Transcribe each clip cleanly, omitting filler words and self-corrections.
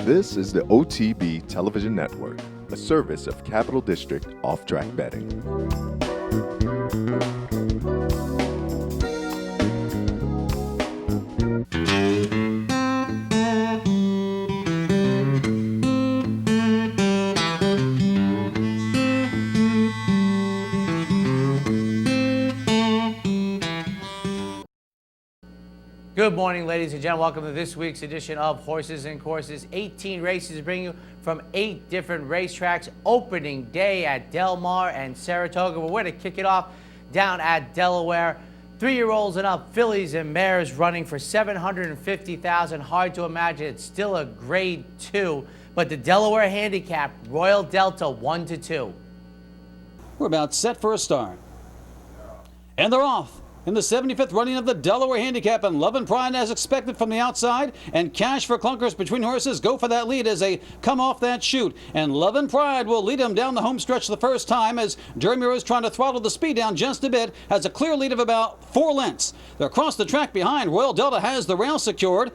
This is the OTB Television Network, a service of Capital District Off-Track Betting. Good morning, ladies and gentlemen. Welcome to this week's edition of Horses and Courses. 18 races bring you from 8 different racetracks. Opening day at Del Mar and Saratoga. We're going to kick it off down at Delaware. 3-year-olds and up, fillies and mares running for $750,000. Hard to imagine it's still a grade 2, but the Delaware handicap, Royal Delta 1-2. We're about set for a start. And they're off. In the 75th running of the Delaware Handicap, and Love and Pride as expected from the outside, and Cash for Clunkers between horses go for that lead as they come off that chute. And Love and Pride will lead them down the home stretch the first time as Jeremy Rose, trying to throttle the speed down just a bit, has a clear lead of about 4 lengths. They're across the track behind. Royal Delta has the rail secured.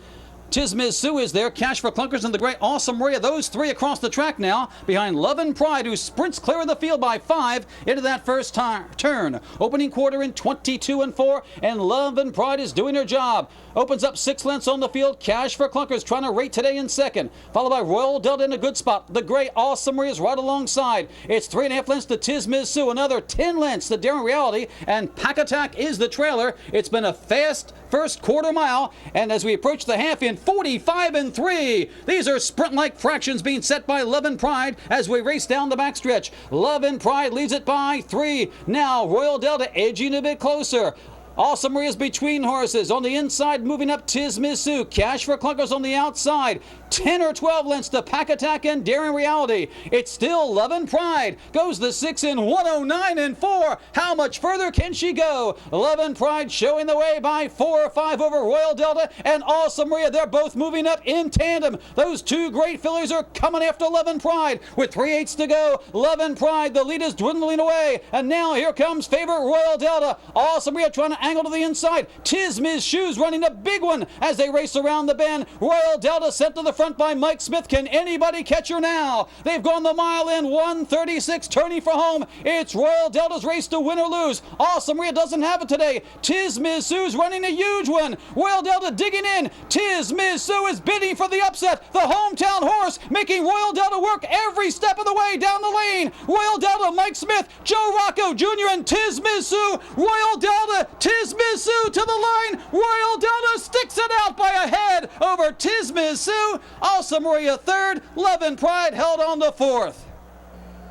Tiz Miz Sue is there, Cash for Clunkers, and the great Awesome Maria. Those 3 across the track now behind Love and Pride, who sprints clear of the field by 5 into that first turn. Opening quarter in 22-4, and Love and Pride is doing her job. Opens up 6 lengths on the field. Cash for Clunkers trying to rate today in second, followed by Royal Delta in a good spot. The great Awesome Maria is right alongside. It's 3.5 lengths to Tiz Miz Sue, another 10 lengths to Daring Reality, and Pack Attack is the trailer. It's been a fast first quarter mile, and as we approach the half in 45-3, these are sprint-like fractions being set by Love and Pride as we race down the backstretch. Love and Pride leads it by 3. Now Royal Delta edging a bit closer. Awesome Maria's between horses. On the inside, moving up Tiz Miz Sue. Cash for Clunkers on the outside. 10 or 12 lengths to Pack Attack and Daring Reality. It's still Love and Pride. Goes the 6 in 109-4. How much further can she go? Love and Pride showing the way by 4 or 5 over Royal Delta and Awesome Maria. They're both moving up in tandem. Those 2 great fillies are coming after Love and Pride with 3/8 to go. Love and Pride, the lead is dwindling away. And now here comes favorite Royal Delta. Awesome Maria trying to angle to the inside. Tiz Miz Shoes running a big one as they race around the bend. Royal Delta sent to the front by Mike Smith. Can anybody catch her now? They've gone the mile in 1:36, turning for home. It's Royal Delta's race to win or lose. Awesome Maria doesn't have it today. Tiz Miz Sue's running a huge one. Royal Delta digging in. Tiz Miz Sue is bidding for the upset. The hometown horse making Royal Delta work every step of the way down the lane. Royal Delta, Mike Smith, Joe Rocco Jr. and Tiz Miz Sue. Royal Delta, Tiz Miz Sue to the line. Royal Delta sticks it out by a head over Tiz Miz Sue. Awesome Maria 3rd. Love and Pride held on to 4th.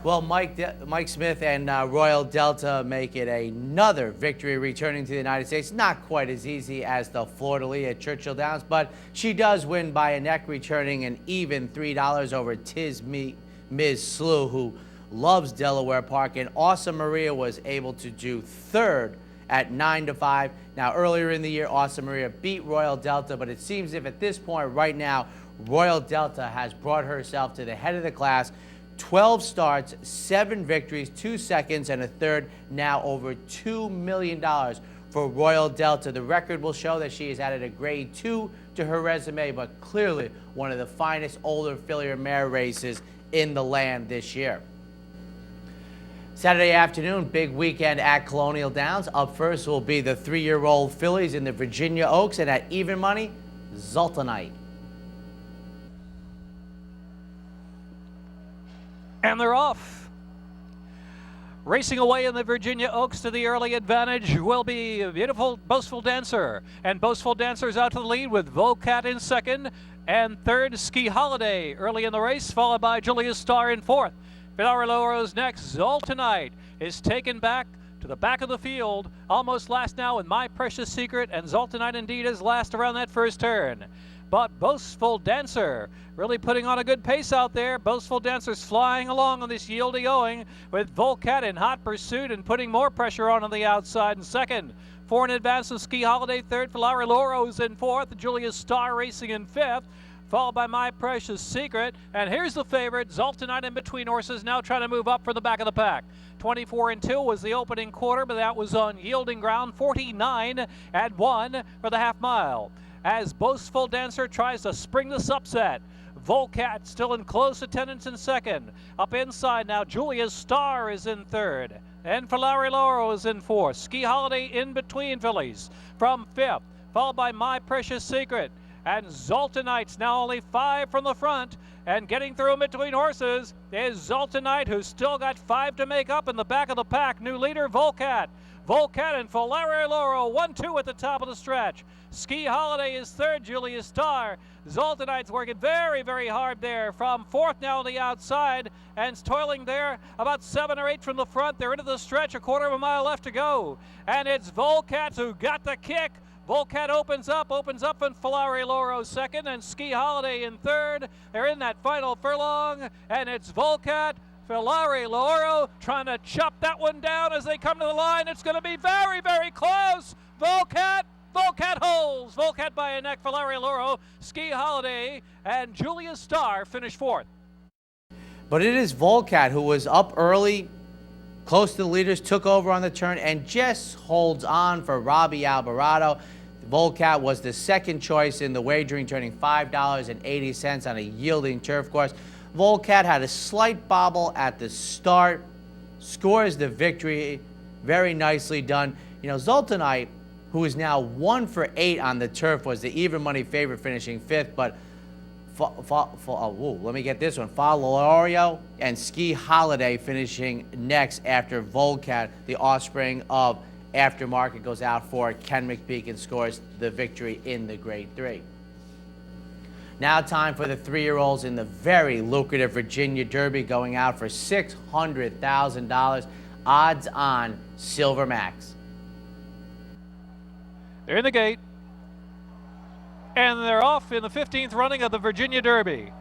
Well, Mike Smith and Royal Delta make it another victory returning to the United States. Not quite as easy as the Fleur-de-Lis at Churchill Downs, but she does win by a neck, returning an even $3 over Tiz Miz Sue, who loves Delaware Park. And Awesome Maria was able to do 3rd at 9-5. Now, earlier in the year, Awesome Maria beat Royal Delta, but it seems if at this point right now, Royal Delta has brought herself to the head of the class. 12 starts, 7 victories, 2 seconds, and a 3rd. Now over $2 million for Royal Delta. The record will show that she has added a grade 2 to her resume, but clearly one of the finest older filly or mare races in the land this year. Saturday afternoon, big weekend at Colonial Downs. Up first will be the 3-year-old fillies in the Virginia Oaks, and at even money, Zoltanite. And they're off. Racing away in the Virginia Oaks to the early advantage will be a beautiful Boastful Dancer. And Boastful Dancer is out to the lead with Vocat in 2nd. And 3rd, Ski Holiday early in the race, followed by Julia's Star in 4th. Pilar Loro's next. Zoltanite is taken back to the back of the field. Almost last now with My Precious Secret. And Zoltanite indeed is last around that first turn. But Boastful Dancer really putting on a good pace out there. Boastful Dancer's flying along on this yieldy going with Volcat in hot pursuit and putting more pressure on the outside in 2nd. 4 in advance of Ski Holiday 3rd. Pilar Loro's in 4th. Julia's Star racing in 5th. Followed by My Precious Secret. And here's the favorite, Zoltanite in between horses, now trying to move up from the back of the pack. 24-2 was the opening quarter, but that was on yielding ground. 49-1 for the half mile. As Boastful Dancer tries to spring this upset. Volcat still in close attendance in second. Up inside now, Julia Star is in third. And Filari Lauro is in fourth. Ski Holiday in between fillies from fifth, followed by My Precious Secret. And Zoltanites now only 5 from the front. And getting through in between horses is Zoltanite, who's still got 5 to make up in the back of the pack. New leader, Volcat. Volcat and Filari Lauro, 1-2 at the top of the stretch. Ski Holiday is third, Julia Star. Zoltanite's working very, very hard there from fourth now on the outside and toiling there about 7 or 8 from the front. They're into the stretch, a quarter of a mile left to go. And it's Volcat who got the kick. Volcat opens up and Filari Lauro second and Ski Holiday in third. They're in that final furlong and it's Volcat, Filari Lauro trying to chop that one down as they come to the line. It's going to be very, very close. Volcat holds. Volcat by a neck. Filari Lauro, Ski Holiday, and Julia Star finish fourth. But it is Volcat who was up early, close to the leaders, took over on the turn, and just holds on for Robbie Alvarado. Volcat was the second choice in the wagering, turning $5.80 on a yielding turf course. Volcat had a slight bobble at the start, scores the victory. Very nicely done. You know, Zoltanite, who is now 1 for 8 on the turf, was the even money favorite, finishing fifth. But let me get this one. Falorio and Ski Holiday finishing next after Volcat, the offspring of Aftermarket, goes out for Ken McPeak and scores the victory in the Grade 3. Now time for the 3-year-olds in the very lucrative Virginia Derby, going out for $600,000. Odds on Silver Max. They're in the gate, and they're off in the 15th running of the Virginia Derby.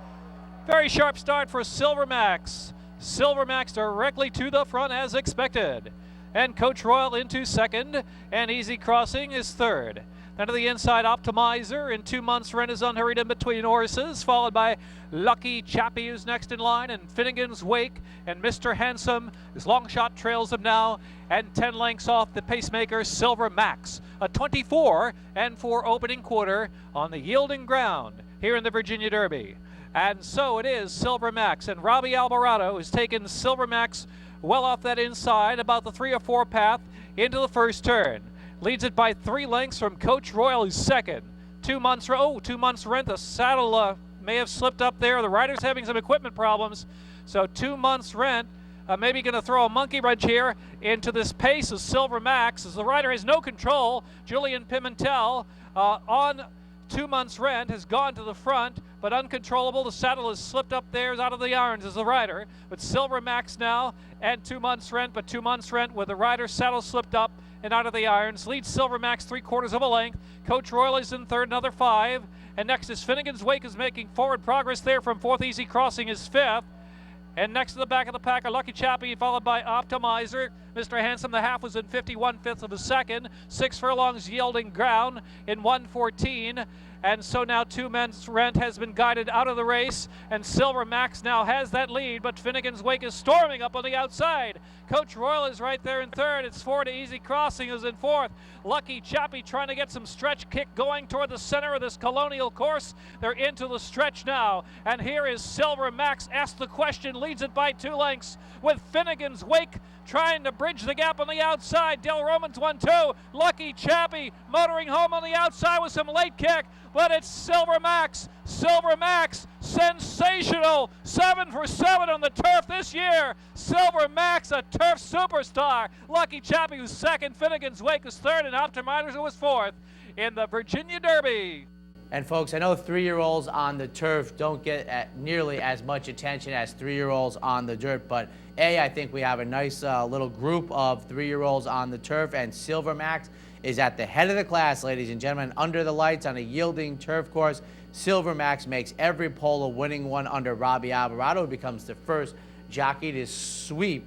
Very sharp start for Silver Max. Silver Max directly to the front as expected. And Coach Royal into second, and Easy Crossing is third. Then to the inside, Optimizer in 2 months' rent is unhurried in between horses, followed by Lucky Chappie, who's next in line, and Finnegan's Wake, and Mr. Handsome. His long shot trails him now, and 10 lengths off the pacemaker, Silver Max. A 24 and 4 opening quarter on the yielding ground here in the Virginia Derby. And so it is Silver Max, and Robbie Alvarado has taken Silver Max well off that inside, about the 3 or 4 path into the first turn. Leads it by 3 lengths from Coach Royal, who's second. 2 months, 2 months rent. The saddle may have slipped up there. The rider's having some equipment problems. So 2 months rent, maybe going to throw a monkey wrench here into this pace of Silver Max, as the rider has no control. Julian Pimentel on 2 months rent has gone to the front, but uncontrollable. The saddle has slipped up there, is out of the irons as the rider. But Silver Max now and 2 months rent, but 2 months rent with the rider saddle slipped up and out of the irons. Leads Silver Max 3/4 of a length. Coach Royal is in third, another 5. And next is Finnegan's Wake, is making forward progress there from fourth. Easy Crossing is fifth. And next to the back of the pack are Lucky Chappie, followed by Optimizer. Mr. Handsome, the half, was in 51/5 of a second. 6 furlongs yielding ground in 1:14. And so now 2 months rent has been guided out of the race, and Silver Max now has that lead, but Finnegan's Wake is storming up on the outside. Coach Royal is right there in third. It's 4 to Easy Crossing, who's in fourth. Lucky Chappie trying to get some stretch kick going toward the center of this colonial course. They're into the stretch now, and here is Silver Max. Asked the question, leads it by 2 lengths with Finnegan's Wake trying to bridge the gap on the outside. Del Romans 1-2. Lucky Chappie motoring home on the outside with some late kick, but it's Silver Max. Silver Max, sensational. 7 for 7 on the turf this year. Silver Max, a turf superstar. Lucky Chappie was second. Finnegan's Wake was third, and Optimizer was fourth in the Virginia Derby. And folks, I know 3-year-olds on the turf don't get nearly as much attention as 3-year-olds on the dirt, but I think we have a nice little group of 3-year-olds on the turf, and Silver Max is at the head of the class, ladies and gentlemen. Under the lights on a yielding turf course, Silver Max makes every pole a winning one under Robbie Alvarado, who becomes the first jockey to sweep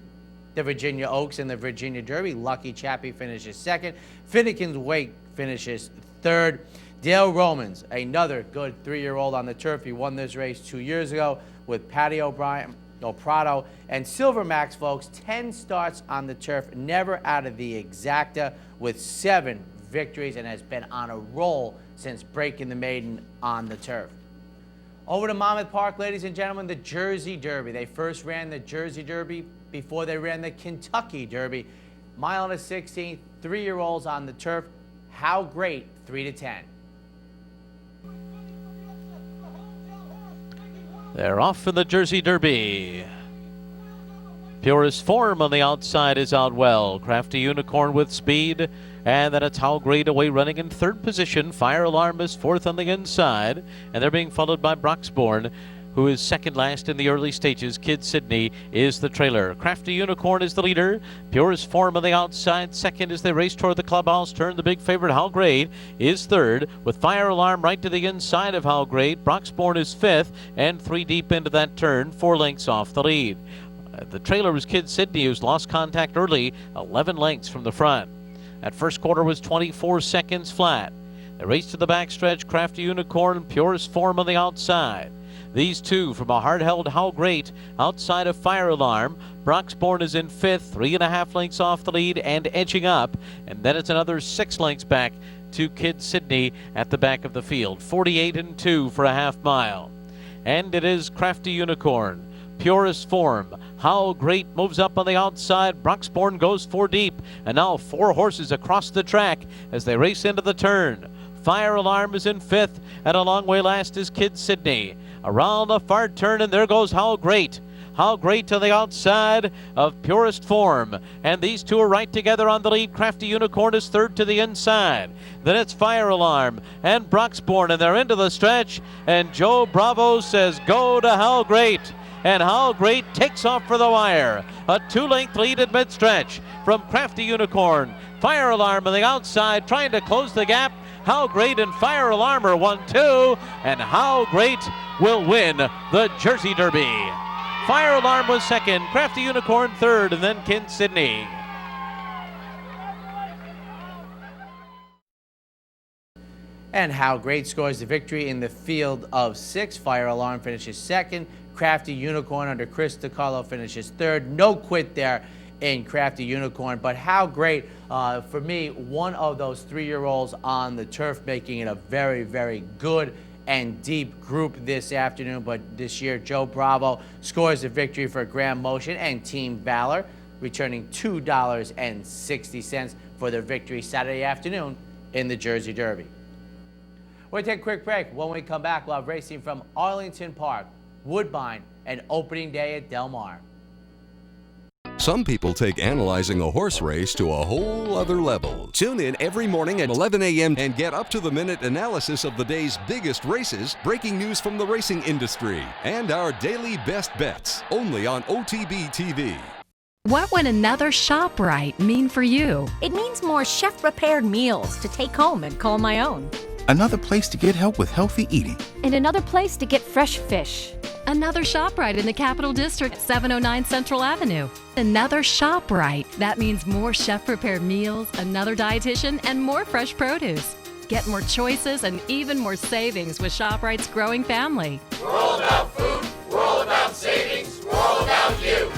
the Virginia Oaks in the Virginia Derby. Lucky Chappie finishes second. Finnegan's Wake finishes third. Dale Romans, another good 3-year-old on the turf. He won this race 2 years ago with Patty Prado. And Silver Max, folks, 10 starts on the turf, never out of the exacta, with 7 victories, and has been on a roll since breaking the maiden on the turf. Over to Monmouth Park, ladies and gentlemen, the Jersey Derby. They first ran the Jersey Derby before they ran the Kentucky Derby. Mile and a 16th, 3-year-olds on the turf. How Great, 3-10. They're off in the Jersey Derby. Purest Form on the outside is out well. Crafty Unicorn with speed. And then it's How Great away running in third position. Fire Alarm is fourth on the inside. And they're being followed by Broxbourne, who is second last in the early stages. Kid Sydney is the trailer. Crafty Unicorn is the leader. Purest Form on the outside. Second as they race toward the clubhouse turn. The big favorite How Great is third, with Fire Alarm right to the inside of How Great. Broxbourne is fifth, and 3 deep into that turn, 4 lengths off the lead. The trailer was Kid Sydney, who's lost contact early, 11 lengths from the front. That first quarter was 24 seconds flat. They race to the backstretch. Crafty Unicorn, Purest Form on the outside. These two from a hard-held How Great outside of Fire Alarm. Broxbourne is in fifth, 3.5 lengths off the lead and edging up. And then it's another 6 lengths back to Kid Sydney at the back of the field. 48-2 for a half mile. And it is Crafty Unicorn, Purest Form, How Great moves up on the outside. Broxbourne goes 4 deep. And now 4 horses across the track as they race into the turn. Fire Alarm is in fifth, and a long way last is Kid Sydney. Around the far turn, and there goes How Great. How Great to the outside of Purest Form. And these two are right together on the lead. Crafty Unicorn is third to the inside. Then it's Fire Alarm and Broxbourne, and they're into the stretch. And Joe Bravo says, go to How Great. And How Great takes off for the wire. A 2-length lead at mid-stretch from Crafty Unicorn. Fire Alarm on the outside trying to close the gap. How Great and Fire Alarm are 1-2, and How Great will win the Jersey Derby. Fire Alarm was second, Crafty Unicorn third, and then Kid Sydney. And How Great scores the victory in the field of 6. Fire Alarm finishes second. Crafty Unicorn under Chris DiCarlo finishes third. No quit there in Crafty Unicorn, but How Great, for me, one of those 3-year-olds on the turf, making it a very, very good and deep group this afternoon. But this year, Joe Bravo scores a victory for Graham Motion and Team Valor, returning $2.60 for their victory Saturday afternoon in the Jersey Derby. We'll take a quick break. When we come back, we'll have racing from Arlington Park, Woodbine, and opening day at Del Mar. Some people take analyzing a horse race to a whole other level. Tune in every morning at 11 a.m. and get up-to-the-minute analysis of the day's biggest races, breaking news from the racing industry, and our daily best bets, only on OTB TV. What would another ShopRite mean for you? It means more chef-prepared meals to take home and call my own. Another place to get help with healthy eating. And another place to get fresh fish. Another ShopRite in the Capital District, 709 Central Avenue. Another ShopRite. That means more chef-prepared meals, another dietitian, and more fresh produce. Get more choices and even more savings with ShopRite's growing family. We're all about food, we're all about savings, we're all about you.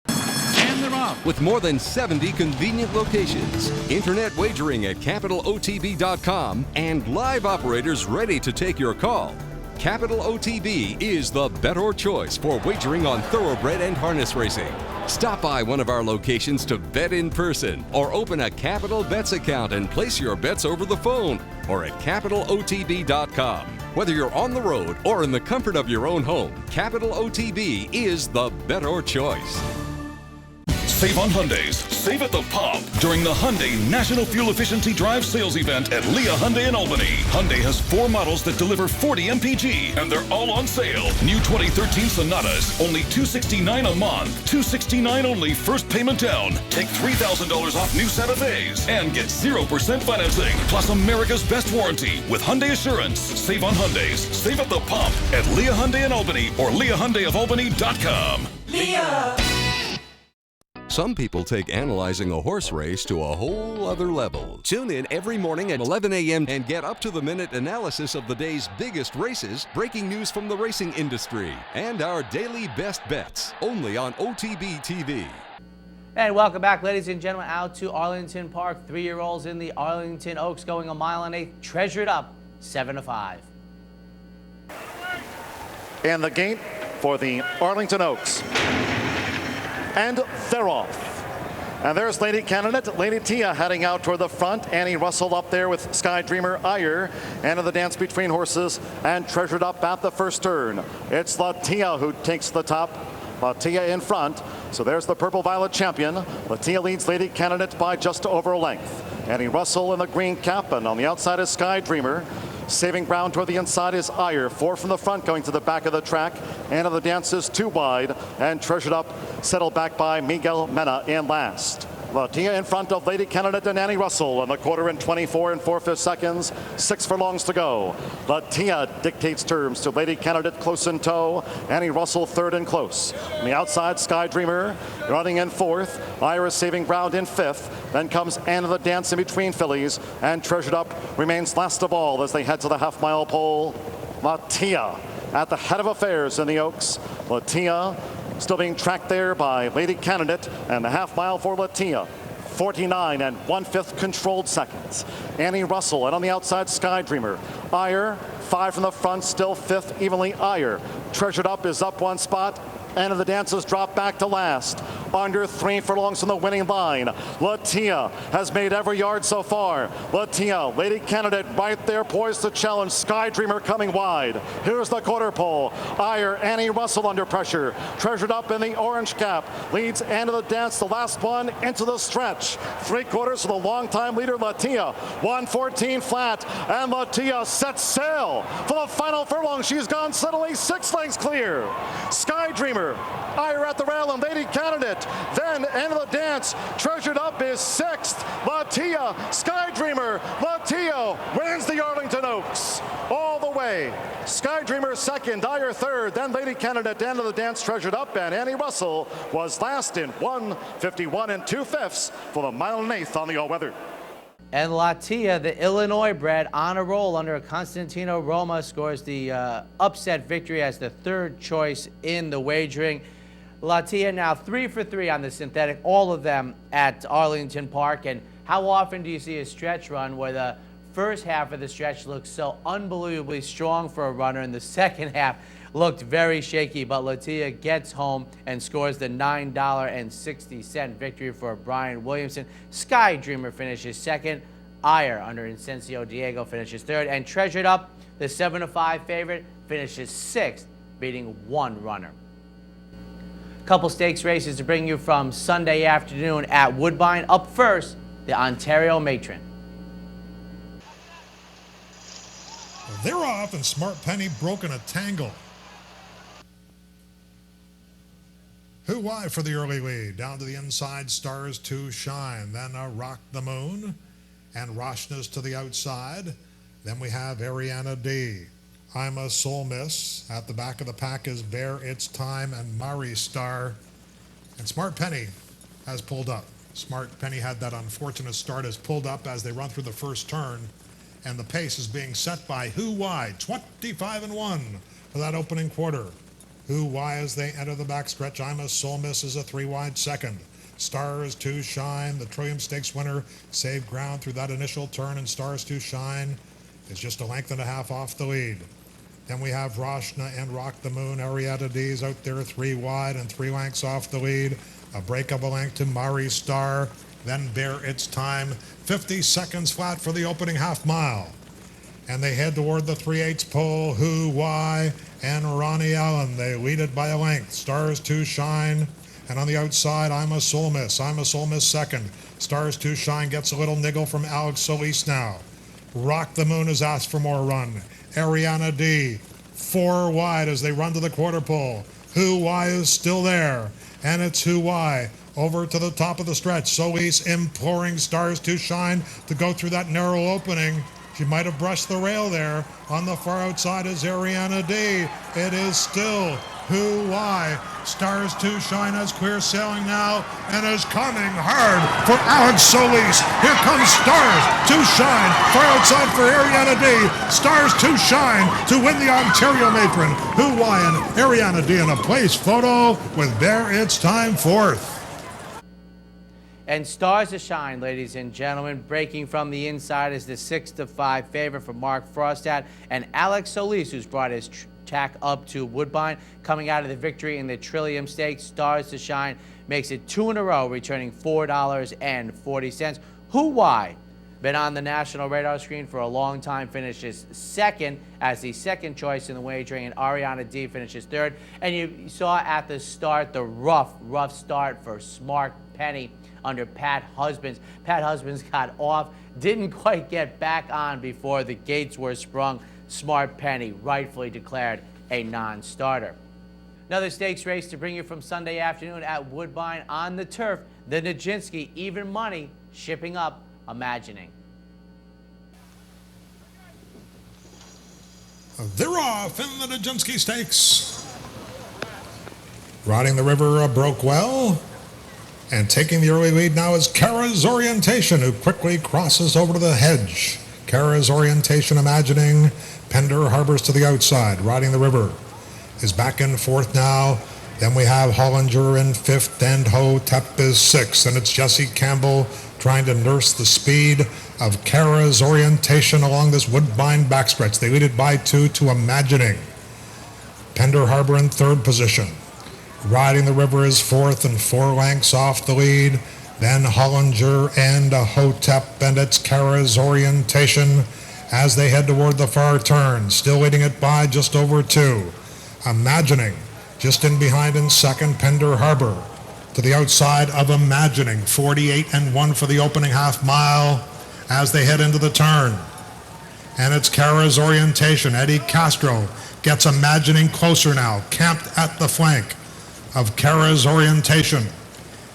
And they're off. With more than 70 convenient locations, internet wagering at CapitalOTB.com, and live operators ready to take your call. Capital OTB is the better choice for wagering on thoroughbred and harness racing. Stop by one of our locations to bet in person, or open a Capital Bets account and place your bets over the phone, or at CapitalOTB.com. Whether you're on the road or in the comfort of your own home, Capital OTB is the better choice. Save on Hyundais. Save at the pump during the Hyundai National Fuel Efficiency Drive sales event at Leah Hyundai in Albany. Hyundai has 4 models that deliver 40 mpg, and they're all on sale. New 2013 Sonatas, only $269 a month. $269 only first payment down. Take $3,000 off new Santa Fe's and get 0% financing. Plus America's best warranty with Hyundai Assurance. Save on Hyundais. Save at the pump at Leah Hyundai in Albany or LeahHyundaiofAlbany.com. Leah! Some people take analyzing a horse race to a whole other level. Tune in every morning at 11 a.m. and get up-to-the-minute analysis of the day's biggest races, breaking news from the racing industry, and our daily best bets, only on OTB TV. And welcome back, ladies and gentlemen, out to Arlington Park. 3-year-olds in the Arlington Oaks going a mile and 1/8, treasured up 7-5. in the gate for the Arlington Oaks. And they're off. And there's Lady Candidate, Lady Tia heading out toward the front. Annie Russell up there with Sky Dreamer Iyer. End of the dance between horses and Treasured Up at the first turn. It's Latia who takes the top. Latia in front. So there's the Purple Violet champion. Latia leads Lady Candidate by just over a length. Annie Russell in the green cap, and on the outside is Sky Dreamer. Saving ground toward the inside is Iyer. 4 from the front going to the back of the track. End of the dance is 2 wide, and Treasured Up settled back by Miguel Mena in last. Latia in front of Lady Candidate and Annie Russell in the quarter in 24 and 4/5 seconds. 6 furlongs to go. Latia dictates terms to Lady Candidate close in tow. Annie Russell third and close. On the outside, Sky Dreamer running in 4th. Iris saving ground in 5th. Then comes End of the Dance in between fillies, and Treasured Up remains last of all as they head to the half-mile pole. Latia at the head of affairs in the Oaks. Latia still being tracked there by Lady Candidate, and the half mile for Latia. 49 and 1/5 controlled seconds. Annie Russell, and on the outside, Sky Dreamer. Iyer, 5 from the front, still 5th, evenly Iyer. Treasured Up is up 1 spot. End of the dance has dropped back to last. Under 3 furlongs from the winning line. Latia has made every yard so far. Latia, Lady Candidate right there poised to challenge. Sky Dreamer coming wide. Here's the quarter pole. Iyer, Annie Russell under pressure. Treasured Up in the orange cap. Leads End of the dance, the last one, into the stretch. 3/4 for the longtime leader, Latia. 1:14 flat, and Latia sets sail for the final furlong. She's gone suddenly 6 lengths clear. Sky Dreamer, Iyer at the rail, and Lady Candidate. Then End of the dance. Treasured Up is 6th. Latia, Sky Dreamer. Latia wins the Arlington Oaks all the way. Sky Dreamer 2nd, Iyer 3rd, then Lady Candidate. End of the dance. Treasured Up, and Annie Russell was last in 1:51 and 2/5 for the mile and 1/8 on the all-weather. And Latia, the Illinois bred, on a roll under Constantino Roma, scores the upset victory as the 3rd choice in the wagering. Latia now 3 for 3 on the synthetic, all of them at Arlington Park. And how often do you see a stretch run where the first half of the stretch looks so unbelievably strong for a runner, and the second half looked very shaky? But Latia gets home and scores the $9.60 victory for Brian Williamson. Sky Dreamer finishes 2nd. Iyer under Incencio Diego finishes 3rd. And Treasured Up, the 7-5 favorite, finishes 6th, beating 1 runner. Couple stakes races to bring you from Sunday afternoon at Woodbine. Up first, the Ontario Matron. They're off, and Smart Penny broken a tangle. Who Why for the early lead. Down to the inside, Stars to Shine. Then Rock the Moon and Roshna's to the outside. Then we have Ariana D. I'm a Soul Miss. At the back of the pack is Bear It's Time and Mari Star. And Smart Penny has pulled up. Smart Penny had that unfortunate start, has pulled up as they run through the first turn. And the pace is being set by Who Why, 25 and 1 for that opening quarter. Who Why as they enter the backstretch. I'm a Soul Miss is a 3 wide second. Stars to Shine, the Trillium Stakes winner, saved ground through that initial turn, and Stars to Shine is just a length and a half off the lead. Then we have Roshna and Rock the Moon. Arietta D's out there 3 wide and 3 lengths off the lead. A break of a length to Mari Star. Then Bear It's Time. 50 seconds flat for the opening half mile. And they head toward the 3/8 pole. Who, Why, and Ronnie Allen. They lead it by a length. Stars to Shine. And on the outside, I'm a Soul Miss. I'm a Soul Miss 2nd. Stars to Shine gets a little niggle from Alex Solis now. Rock the Moon has asked for more run. Ariana D, 4 wide as they run to the quarter pole. Who Why is still there, and it's Who Why over to the top of the stretch. Solis imploring Stars to Shine to go through that narrow opening. She might have brushed the rail there. On the far outside is Ariana D. It is still Who Why. Stars to Shine has clear sailing now and is coming hard for Alex Solis. Here comes Stars to Shine. Far outside for Ariana D. Stars to Shine to win the Ontario Matron. Who Why and Ariana D in a place photo with Bear It's Time 4th. And Stars to Shine, ladies and gentlemen, breaking from the inside is the 6-5 favorite for Mark Frostat, and Alex Solis, who's brought his tack up to Woodbine. Coming out of the victory in the Trillium Stakes, Stars to Shine makes it 2 in a row, returning $4.40. Who Why? Been on the national radar screen for a long time, finishes second as the second choice in the wagering, and Ariana D finishes third. And you saw at the start the rough start for Smart Penny under Pat Husbands. Pat Husbands got off, didn't quite get back on before the gates were sprung. Smart Penny rightfully declared a non-starter. Another stakes race to bring you from Sunday afternoon at Woodbine on the turf. The Nijinsky Even Money shipping up Imagining. They're off in the Nijinsky Stakes. Riding the River broke well. And taking the early lead now is Kara's Orientation, who quickly crosses over to the hedge. Kara's Orientation Imagining. Pender Harbors to the outside. Riding the River is back in fourth now. Then we have Hollinger in fifth, and Hotep is sixth. And it's Jesse Campbell trying to nurse the speed of Kara's Orientation along this Woodbine backstretch. They lead it by 2 to Imagining. Pender Harbor in third position. Riding the River is fourth and 4 lengths off the lead. Then Hollinger and Hotep, and it's Kara's Orientation as they head toward the far turn. Still leading it by just over 2. Imagining just in behind in second, Pender Harbor. To the outside of Imagining, 48-1 for the opening half mile as they head into the turn. And it's Kara's Orientation. Eddie Castro gets Imagining closer now, camped at the flank of Kara's Orientation.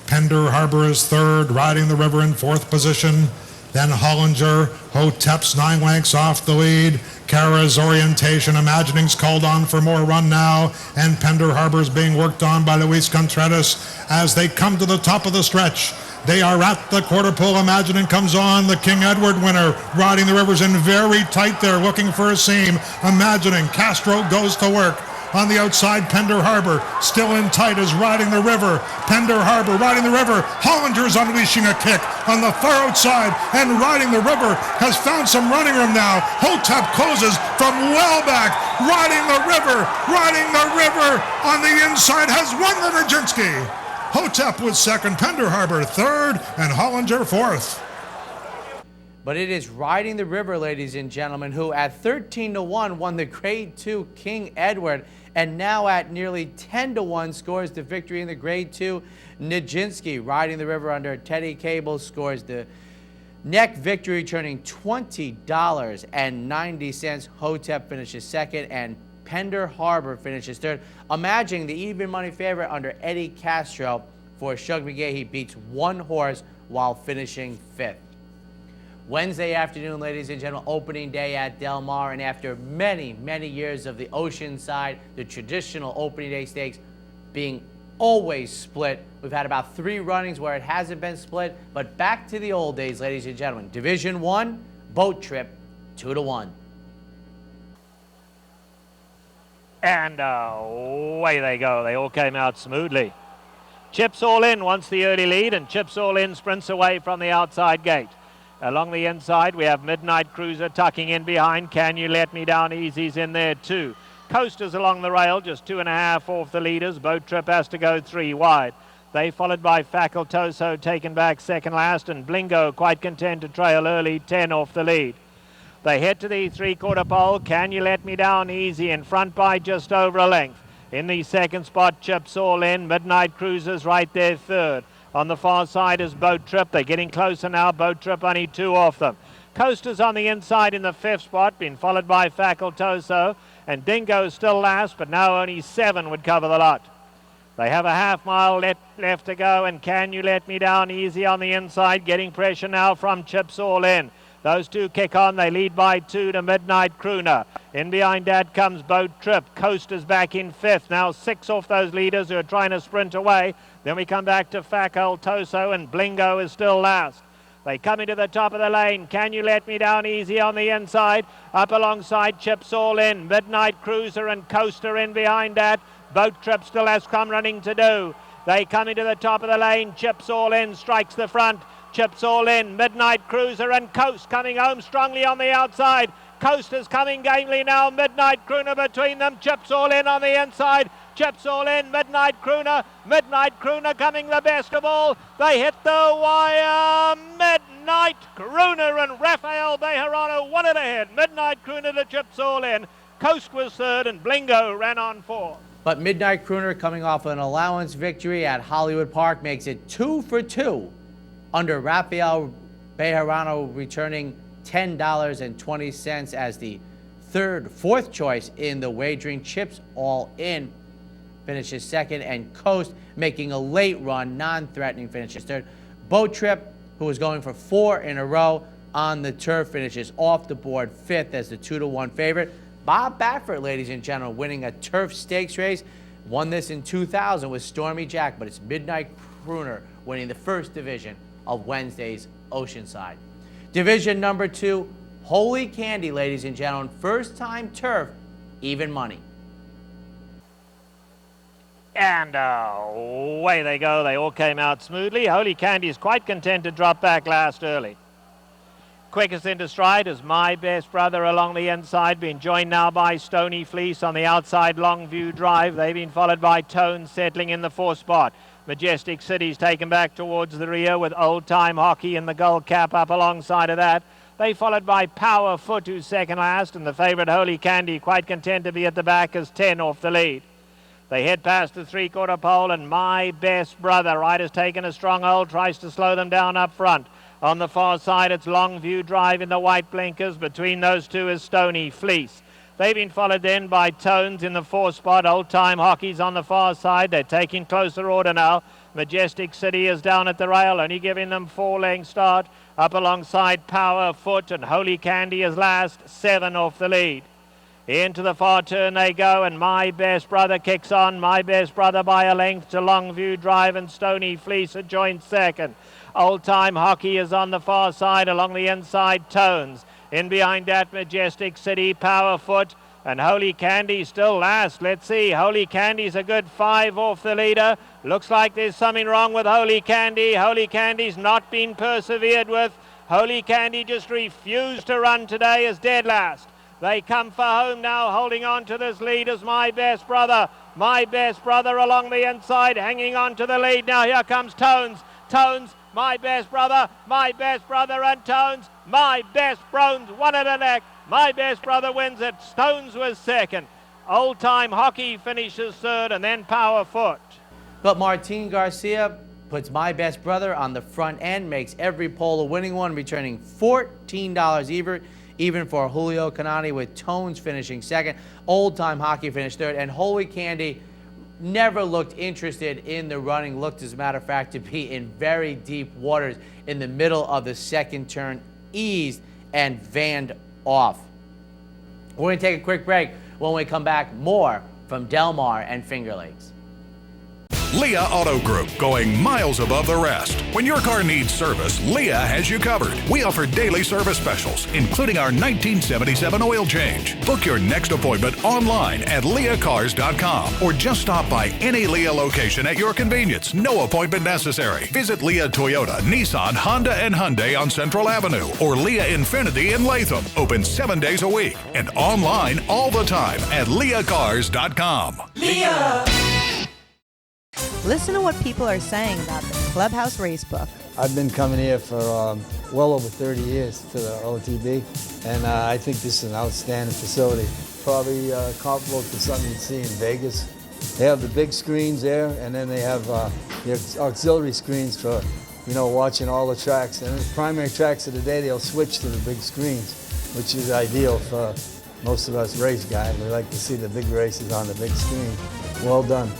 Pender Harbor is third, Riding the River in fourth position. Then Hollinger, Hotep's 9 lengths off the lead. Kara's Orientation, Imagining's called on for more run now, and Pender Harbor's being worked on by Luis Contreras as they come to the top of the stretch. They are at the quarter pole. Imagining comes on, the King Edward winner. Riding the River's in very tight there, looking for a seam. Imagining, Castro goes to work. On the outside, Pender Harbor still in tight as Riding the River. Pender Harbor, Riding the River. Hollinger's unleashing a kick on the far outside, and Riding the River has found some running room now. Hotep closes from well back. Riding the River on the inside has won the Nijinsky. Hotep was second, Pender Harbor third, and Hollinger fourth. But it is Riding the River, ladies and gentlemen, who at 13-1 won the Grade 2 King Edward, and now at nearly 10-1 scores the victory in the Grade 2 Nijinsky. Riding the River under Teddy Cable scores the neck victory, turning $20.90. Hotep finishes second, and Pender Harbor finishes third. Imagining the even money favorite under Eddie Castro for Shug McGahee. He beats 1 horse while finishing fifth. Wednesday afternoon, ladies and gentlemen, opening day at Del Mar, and after many years of the Oceanside, the traditional opening day stakes being always split, we've had about 3 runnings where it hasn't been split, but back to the old days, ladies and gentlemen. Division 1, Boat Trip, 2-1. And away they go. They all came out smoothly. Chips All In wants the early lead, and Chips All In sprints away from the outside gate. Along the inside, we have Midnight Cruiser tucking in behind. Can You Let Me Down Easy's in there too. Coasters along the rail, just 2.5 off the leaders. Boat Trip has to go 3 wide. They followed by Facultoso, taken back second last, and Blingo quite content to trail early, 10 off the lead. They head to the 3/4 pole. Can You Let Me Down Easy in front by just over a length. In the second spot, Chips All In. Midnight Cruiser's right there third. On the far side is Boat Trip. They're getting closer now. Boat Trip only 2 off them. Coasters on the inside in the 5th spot, been followed by Facultoso. And Dingo still last, but now only 7 would cover the lot. They have a half mile left to go, and Can You Let Me Down Easy on the inside, getting pressure now from Chips All In. Those 2 kick on. They lead by 2 to Midnight Crooner. In behind that comes Boat Trip. Coasters back in 5th. Now 6 off those leaders who are trying to sprint away. Then we come back to Facultoso, and Blingo is still last. They come into the top of the lane. Can You Let Me Down Easy on the inside. Up alongside Chips All In. Midnight Cruiser and Coaster in behind that. Boat Trip still has come running to do. They come into the top of the lane. Chips All In strikes the front. Chips All In, Midnight Cruiser and Coast coming home strongly on the outside. Coast is coming gamely now. Midnight Crooner between them. Chips All In on the inside. Chips All In. Midnight Crooner. Midnight Crooner coming the best of all. They hit the wire. Midnight Crooner and Rafael Bejarano won it ahead. Midnight Crooner to Chips All In. Coast was third and Blingo ran on fourth. But Midnight Crooner, coming off an allowance victory at Hollywood Park, makes it 2 for 2 under Rafael Bejarano, returning $10.20 as the fourth choice in the wagering. Chips All In finishes second, and Coast, making a late run, non-threatening, finishes third. Boat Trip, who was going for 4 in a row on the turf, finishes off the board fifth as the 2-1 favorite. Bob Baffert, ladies and gentlemen, winning a turf stakes race. Won this in 2000 with Stormy Jack, but it's Midnight Crooner winning the first division of Wednesday's Oceanside. Division number 2, Holy Candy, ladies and gentlemen. First time turf, even money. And away they go. They all came out smoothly. Holy Candy is quite content to drop back last early. Quickest into stride is My Best Brother along the inside, being joined now by Stony Fleece on the outside Longview Drive. They've been followed by Tones settling in the 4th spot. Majestic City's taken back towards the rear with Old Time Hockey and the Gold Cap up alongside of that. They followed by Power Foot, who's second last, and the favourite Holy Candy quite content to be at the back as 10 off the lead. They head past the 3/4 pole, and My Best Brother, rider's taken a strong hold, tries to slow them down up front. On the far side, it's Longview Drive in the white blinkers. Between those two is Stony Fleece. They've been followed then by Tones in the 4th spot. Old Time Hockey's on the far side. They're taking closer order now. Majestic City is down at the rail, only giving them 4-length start. Up alongside Power Foot, and Holy Candy is last, 7 off the lead. Into the far turn they go, and My Best Brother kicks on. My Best Brother by a length to Longview Drive, and Stony Fleece are joined second. Old Time Hockey is on the far side, along the inside Tones. In behind that, Majestic City, Power Foot, and Holy Candy still last. Let's see, Holy Candy's a good 5 off the leader. Looks like there's something wrong with Holy Candy. Holy Candy's not been persevered with. Holy Candy just refused to run today as dead last. They come for home now, holding on to this lead as My Best Brother. My Best Brother along the inside, hanging on to the lead. Now here comes Tones. Tones, My Best Brother, and Tones. My Best Brones, one at the neck. My Best Brother wins it. Stones was second. Old Time Hockey finishes third, and then Power Foot. But Martin Garcia puts My Best Brother on the front end, makes every pole a winning one, returning $14 even for Julio Canani, with Tones finishing second. Old Time Hockey finished third, and Holy Candy never looked interested in the running. Looked, as a matter of fact, to be in very deep waters in the middle of the second turn, eased and vanned off. We're going to take a quick break. When we come back, more from Del Mar and Finger Lakes. Leah Auto Group, going miles above the rest. When your car needs service, Leah has you covered. We offer daily service specials, including our 1977 oil change. Book your next appointment online at leahcars.com or just stop by any Leah location at your convenience. No appointment necessary. Visit Leah Toyota, Nissan, Honda, and Hyundai on Central Avenue or Leah Infinity in Latham. Open 7 days a week and online all the time at leahcars.com. Leah! Listen to what people are saying about the Clubhouse Racebook. I've been coming here for well over 30 years to the OTB, and I think this is an outstanding facility. Probably comparable to something you'd see in Vegas. They have the big screens there, and then they have the auxiliary screens for, watching all the tracks. And the primary tracks of the day, they'll switch to the big screens, which is ideal for most of us race guys. We like to see the big races on the big screen. Well done.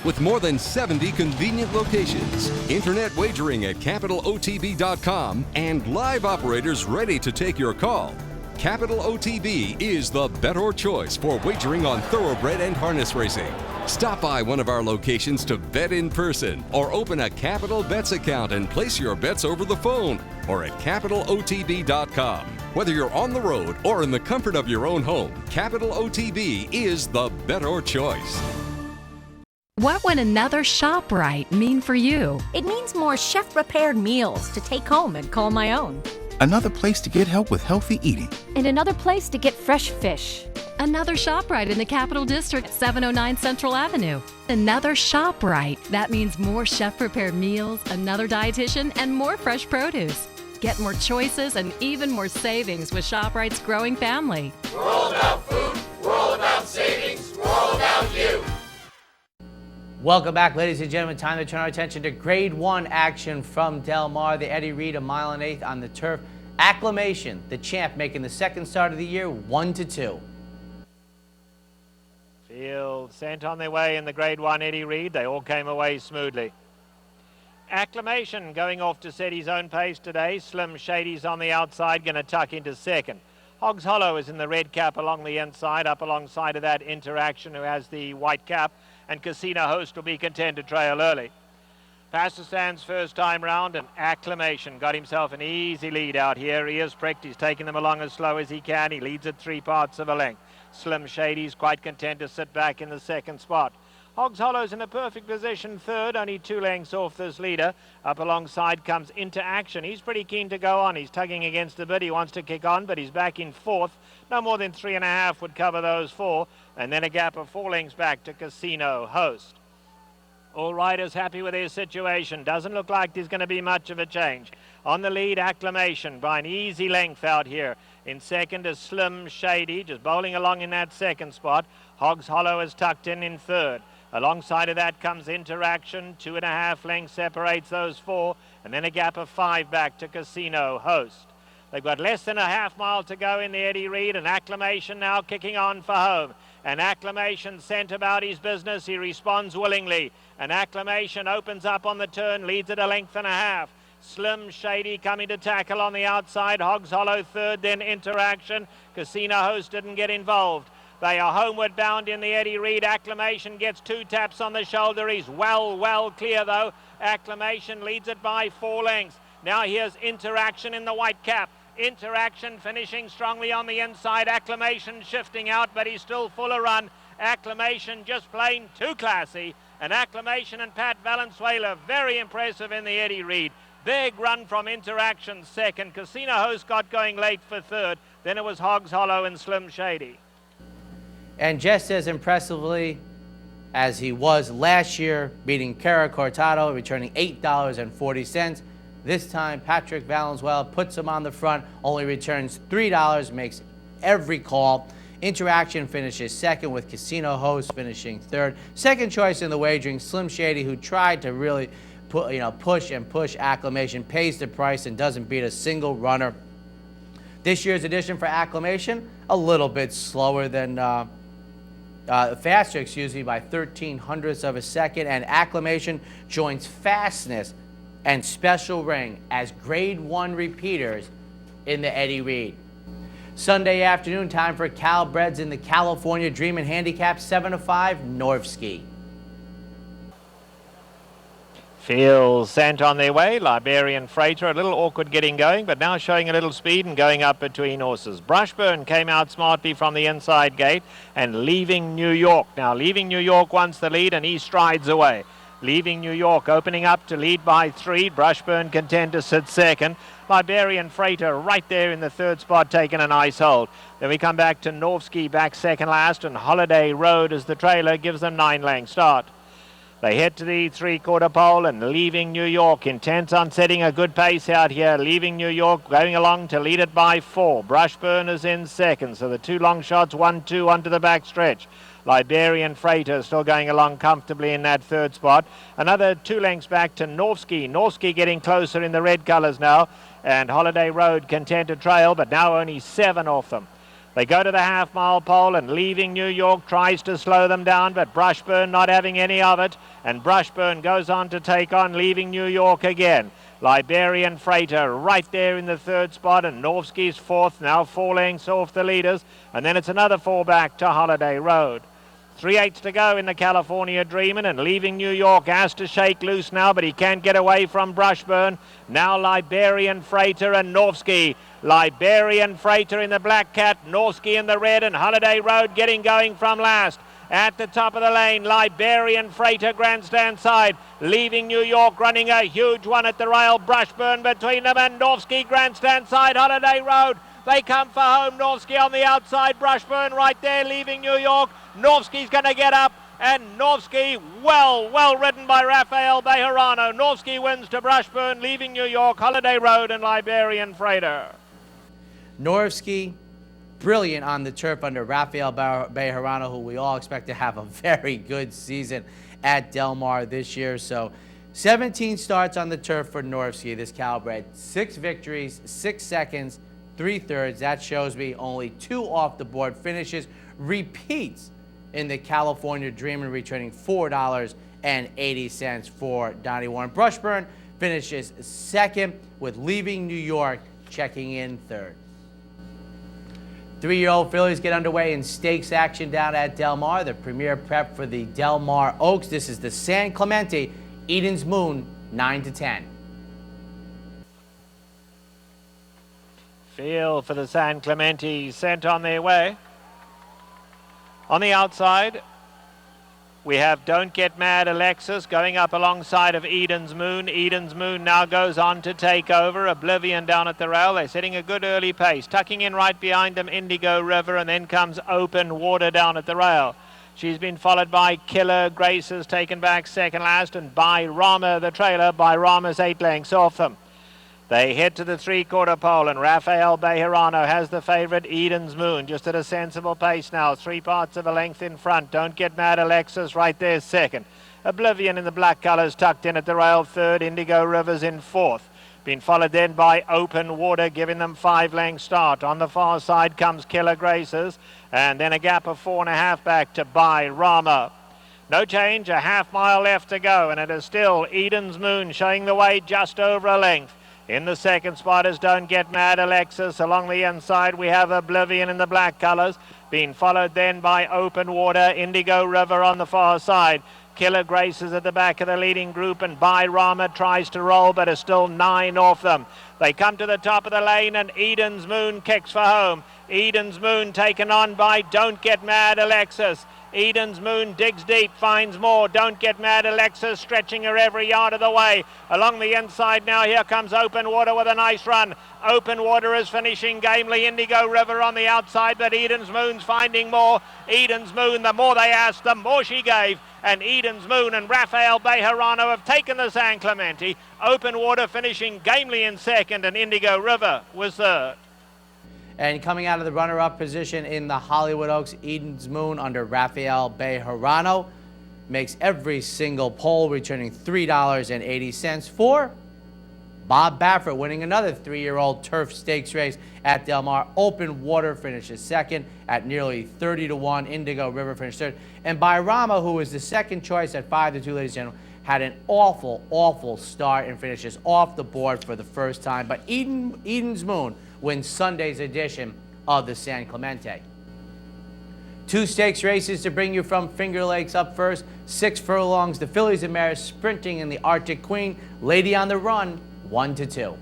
With more than 70 convenient locations, internet wagering at capitalotb.com, and live operators ready to take your call, Capital OTB is the better choice for wagering on thoroughbred and harness racing. Stop by one of our locations to bet in person, or open a Capital Bets account and place your bets over the phone, or at capitalotb.com. Whether you're on the road or in the comfort of your own home, Capital OTB is the better choice. What would another ShopRite mean for you? It means more chef-prepared meals to take home and call my own. Another place to get help with healthy eating. And another place to get fresh fish. Another ShopRite in the Capital District, 709 Central Avenue. Another ShopRite. That means more chef-prepared meals, another dietitian, and more fresh produce. Get more choices and even more savings with ShopRite's growing family. We're all about food. We're all about savings. We're all about you. Welcome back, ladies and gentlemen. Time to turn our attention to Grade 1 action from Del Mar. The Eddie Reed, 1 1/8 miles on the turf. Acclamation, the champ, making the second start of the year 1-2. Field sent on their way in the Grade 1 Eddie Reed. They all came away smoothly. Acclamation going off to set his own pace today. Slim Shady's on the outside, going to tuck into second. Hogs Hollow is in the red cap along the inside, up alongside of that Interaction, who has the white cap, and Casino Host will be content to trail early. Pasterstan's first time round, and Acclamation got himself an easy lead out here. He is pricked. He's taking them along as slow as he can. He leads at 3 parts of a length. Slim Shady's quite content to sit back in the second spot. Hogs Hollow's in a perfect position third, only 2 lengths off this leader. Up alongside comes Interaction. He's pretty keen to go on. He's tugging against the bit. He wants to kick on, but he's back in fourth. No more than 3.5 would cover those 4. And then a gap of 4 lengths back to Casino Host. All riders happy with their situation. Doesn't look like there's going to be much of a change. On the lead, Acclamation by an easy length out here. In second is Slim Shady, just bowling along in that second spot. Hogs Hollow is tucked in third. Alongside of that comes Interaction. 2.5 lengths separates those 4. And then a gap of 5 back to Casino Host. They've got less than a half mile to go in the Eddie Reed, and Acclamation now kicking on for home. And Acclamation sent about his business. He responds willingly. And Acclamation opens up on the turn, leads at 1.5 lengths. Slim Shady coming to tackle on the outside. Hogs Hollow third, then Interaction. Casino Host didn't get involved. They are homeward bound in the Eddie Reed. Acclamation gets 2 taps on the shoulder. He's well clear though. Acclamation leads it by 4 lengths. Now here's Interaction in the white cap. Interaction finishing strongly on the inside. Acclamation shifting out, but he's still full of run. Acclamation just plain too classy. And Acclamation and Pat Valenzuela very impressive in the Eddie Reed. Big run from Interaction second. Casino Host got going late for third. Then it was Hogs Hollow and Slim Shady. And just as impressively as he was last year, beating Cara Cortado, returning $8.40. This time, Patrick Valenzuela puts him on the front, only returns $3, makes every call. Interaction finishes second, with Casino Host finishing third. Second choice in the wagering, Slim Shady, who tried to really push Acclamation, pays the price and doesn't beat a single runner. This year's edition for Acclamation, a little bit slower than faster, excuse me, by 0.13 of a second, and Acclamation joins Fastness and Special Ring as Grade 1 repeaters in the Eddie Reed. Sunday afternoon, time for Calbreds in the California Dreamin' Handicap, 7-5, Norvsky. Field sent on their way. Liberian Freighter, a little awkward getting going, but now showing a little speed and going up between horses. Brushburn came out smartly from the inside gate and Leaving New York. Now Leaving New York wants the lead and he strides away. Leaving New York opening up to lead by 3. Brushburn content to sit second. Liberian Freighter right there in the third spot, taking a nice hold. Then we come back to Norvsky back second last, and Holiday Road as the trailer gives them 9 length start. They head to the 3/4 pole, and Leaving New York intent on setting a good pace out here. Leaving New York going along to lead it by 4. Brushburn is in second, so the 2 long shots, 1-2 onto the back stretch. Liberian Freighter still going along comfortably in that third spot. Another 2 lengths back to Norvsky. Norvsky getting closer in the red colours now, and Holiday Road content to trail, but now only 7 off them. They go to the half-mile pole, and Leaving New York tries to slow them down, but Brushburn not having any of it, and Brushburn goes on to take on Leaving New York again. Liberian Freighter right there in the third spot, and Norvsky's fourth, now 4 lengths off the leaders, and then it's another 4 back to Holiday Road. 3/8 to go in the California Dreamin', and Leaving New York has to shake loose now, but he can't get away from Brushburn. Now Liberian Freighter and Norvsky. Liberian Freighter in the black cat, Norvsky in the red, and Holiday Road getting going from last. At the top of the lane, Liberian Freighter grandstand side, leaving New York, running a huge one at the rail. Brushburn between them and Norvsky grandstand side, Holiday Road. They come for home. Norvsky on the outside, Brushburn right there, leaving New York. Norvsky's going to get up, and Norvsky well ridden by Rafael Bejarano. Norvsky wins to Brushburn, leaving New York, Holiday Road and Liberian Freighter. Norvsky, brilliant on the turf under Rafael Bejarano, who we all expect to have a very good season at Del Mar this year. So 17 starts on the turf for Norvsky, this Calbred. 6 victories, 6 seconds, 3/3. That shows me only 2 off the board finishes. Repeats in the California Dreamer, returning $4.80 for Donnie Warren. Brushburn finishes 2nd, with Leaving New York checking in 3rd. 3-year-old fillies get underway in stakes action down at Del Mar, the premier prep for the Del Mar Oaks. This is the San Clemente, Eden's Moon, 9-10. Field for the San Clemente sent on their way. On the outside, we have Don't Get Mad Alexis going up alongside of Eden's Moon. Eden's Moon now goes on to take over. Oblivion down at the rail. They're setting a good early pace. Tucking in right behind them, Indigo River, and then comes Open Water down at the rail. She's been followed by Killer Graces, taken back second last, and by Rama, the trailer. By Rama's 8 lengths off them. They head to the 3/4 pole, and Rafael Bejarano has the favourite, Eden's Moon, just at a sensible pace now. 3 parts of a length in front. Don't Get Mad Alexis right there second. Oblivion in the black colours tucked in at the rail 3rd. Indigo Rivers in 4th. Been followed then by Open Water, giving them 5 length start. On the far side comes Killer Graces, and then a gap of 4.5 back to By Rama. No change, a half-mile left to go, and it is still Eden's Moon showing the way just over a length. In the second spot is Don't Get Mad Alexis. Along the inside we have Oblivion in the black colours, being followed then by Open Water, Indigo River on the far side. Killer Grace is at the back of the leading group, and By Rama tries to roll but is still 9 off them. They come to the top of the lane, and Eden's Moon kicks for home. Eden's Moon taken on by Don't Get Mad Alexis. Eden's Moon digs deep, finds more. Don't Get Mad Alexis stretching her every yard of the way. Along the inside now, here comes Open Water with a nice run. Open Water is finishing gamely. Indigo River on the outside, but Eden's Moon's finding more. Eden's Moon, the more they asked, the more she gave. And Eden's Moon and Rafael Bejarano have taken the San Clemente. Open Water finishing gamely in second, and Indigo River was third. And coming out of the runner-up position in the Hollywood Oaks, Eden's Moon under Rafael Bejarano makes every single pole, returning $3.80 for Bob Baffert, winning another 3-year-old turf stakes race at Del Mar. Open Water finishes 2nd at nearly 30-1. Indigo River finished 3rd. And By Rama, who was the second choice at 5-2, ladies and gentlemen, had an awful start and finishes off the board for the first time. But Eden's Moon wins Sunday's edition of the San Clemente. 2 stakes races to bring you from Finger Lakes up first. 6 furlongs, the fillies and mares sprinting in the Arctic Queen. Lady on the Run, 1-2.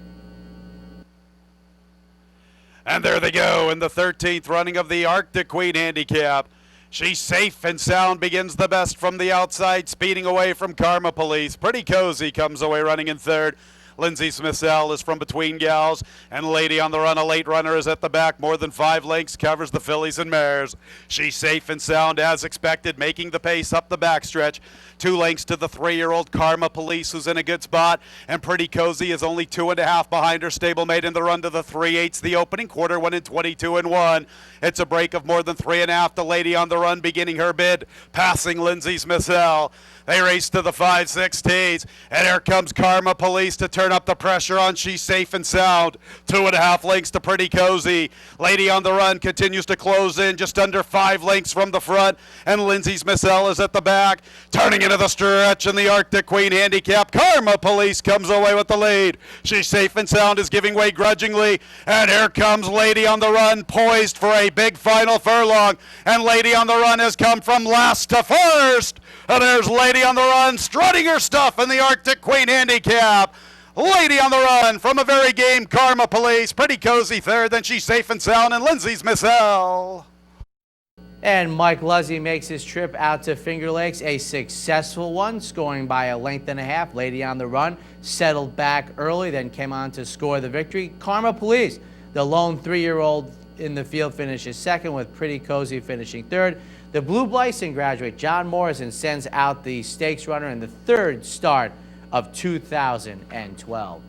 And there they go in the 13th running of the Arctic Queen handicap. She's safe and sound, begins the best from the outside, speeding away from Karma Police. Pretty Cozy comes away running in 3rd. Lindsay Smithsell is from between gals, and Lady on the Run, a late runner, is at the back. More than 5 lengths, covers the fillies and mares. She's safe and sound as expected, making the pace up the backstretch. 2 lengths to the 3-year-old Karma Police, who's in a good spot, and Pretty Cozy is only 2.5 behind her stablemate in the run to the 3/8. The opening quarter went in 22-1. It's a break of more than 3.5. The Lady on the Run beginning her bid, passing Lindsay Smithsell. They race to the 5-6 tees, and here comes Karma Police to turn up the pressure on She's Safe and Sound. 2.5 lengths to Pretty Cozy. Lady on the Run continues to close in just under 5 lengths from the front, and Lindsay Smithsell is at the back. Turning into the stretch in the Arctic Queen handicap, Karma Police comes away with the lead. She's Safe and Sound is giving way grudgingly, and here comes Lady on the Run, poised for a big final furlong, and Lady on the Run has come from last to first. And there's Lady on the Run strutting her stuff in the Arctic Queen handicap. Lady on the Run from a very game Karma Police. Pretty Cozy 3rd, then She's Safe and Sound, and Lindsay Smithsell. And Mike Luzzi makes his trip out to Finger Lakes a successful one, scoring by a length and a half. Lady on the run settled back early, then came on to score the victory. Karma Police, the lone 3-year-old in the field, finishes second, with Pretty Cozy finishing third. The Blue Blyson graduate John Morrison sends out the stakes runner in the third start of 2012.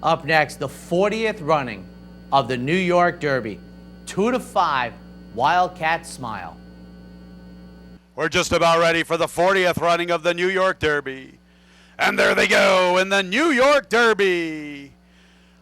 Up next, the 40th running of the New York Derby. 2-5. Wildcat Smile. We're just about ready for the 40th running of the New York Derby. And there they go in the New York Derby.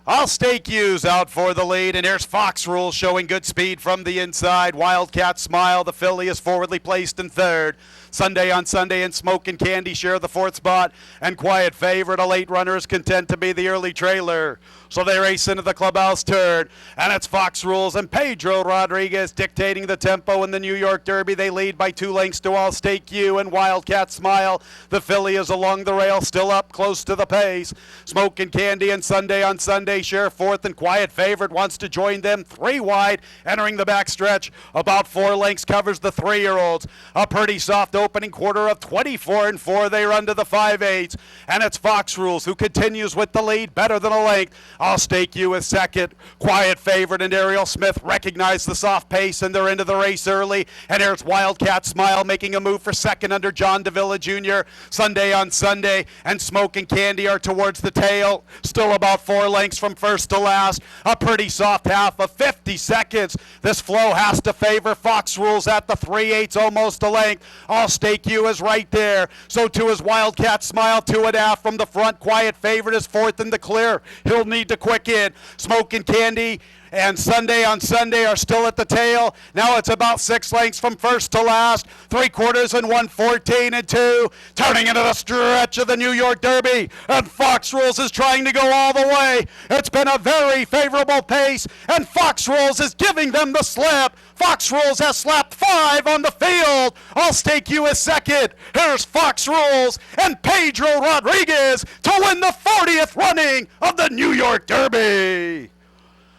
I'll Stake You's out for the lead, and here's Fox Rules showing good speed from the inside. Wildcat Smile, the filly, is forwardly placed in third. Sunday on Sunday and Smoke and Candy share the fourth spot, and Quiet Favorite, a late runner, is content to be the early trailer. So they race into the clubhouse turn, and it's Fox Rules and Pedro Rodriguez dictating the tempo in the New York Derby. They lead by 2 lengths to I'll Stake You and Wildcat Smile. The filly is along the rail, still up close to the pace. Smoke and Candy and Sunday on Sunday share fourth, and Quiet Favorite wants to join them 3 wide, entering the backstretch. About 4 lengths covers the 3-year-olds. A pretty soft opening quarter of 24-4. They run to the 5/8, and it's Fox Rules who continues with the lead, better than a length. I'll Stake You is second. Quiet Favorite and Ariel Smith recognize the soft pace, and they're into the race early. And here's Wildcat Smile making a move for second under John Davila Jr. Sunday on Sunday and Smoke and Candy are towards the tail, still about 4 lengths from first to last. A pretty soft half of 50 seconds. This flow has to favor Fox Rules at the 3/8, almost a length. I'll Stake You is right there. So too is Wildcat Smile, 2.5 from the front. Quiet Favorite is fourth in the clear. He'll need to quick in. Smoke and Candy and Sunday on Sunday are still at the tail. Now it's about 6 lengths from first to last. 3/4 and 1:14-2. Turning into the stretch of the New York Derby. And Fox Rules is trying to go all the way. It's been a very favorable pace, and Fox Rules is giving them the slip. Fox Rules has slapped 5 on the field. I'll Stake You is second. Here's Fox Rules and Pedro Rodriguez to win the 40th running of the New York Derby.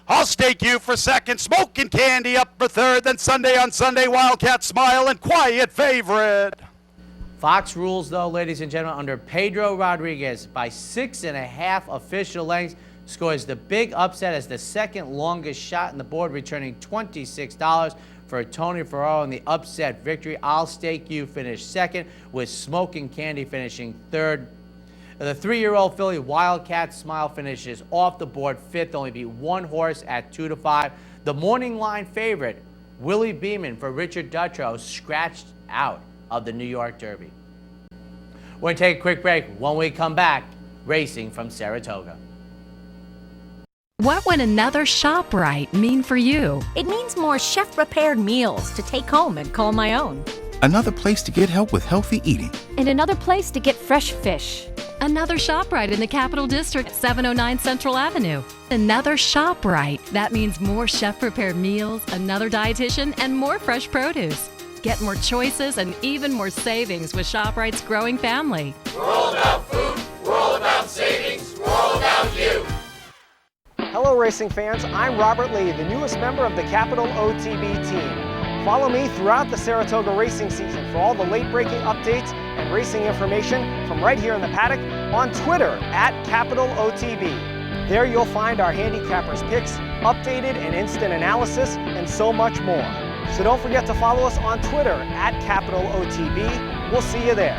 I'll Stake You for second. Smoke and Candy up for third. Then Sunday on Sunday, Wildcat Smile and Quiet Favorite. Fox Rules, though, ladies and gentlemen, under Pedro Rodriguez by 6.5 official lengths, scores the big upset as the second longest shot in the board, returning $26 for Tony Ferraro in the upset victory. I'll Stake You finished second, with Smoke and Candy finishing third. The 3-year-old filly Wildcat Smile finishes off the board fifth, only beat 1 horse at 2-5. The morning line favorite, Willie Beeman for Richard Dutrow, scratched out of the New York Derby. We're going to take a quick break. When we come back, racing from Saratoga. What would another ShopRite mean for you? It means more chef-prepared meals to take home and call my own. Another place to get help with healthy eating. And another place to get fresh fish. Another ShopRite in the Capital District, 709 Central Avenue. Another ShopRite. That means more chef-prepared meals, another dietitian, and more fresh produce. Get more choices and even more savings with ShopRite's growing family. We're all about food, we're all about savings, we're all about you. Hello racing fans, I'm Robert Lee, the newest member of the Capital OTB team. Follow me throughout the Saratoga racing season for all the late-breaking updates and racing information from right here in the paddock on Twitter @CapitalOTB. There you'll find our handicappers' picks, updated and instant analysis, and so much more. So don't forget to follow us on Twitter @CapitalOTB. We'll see you there.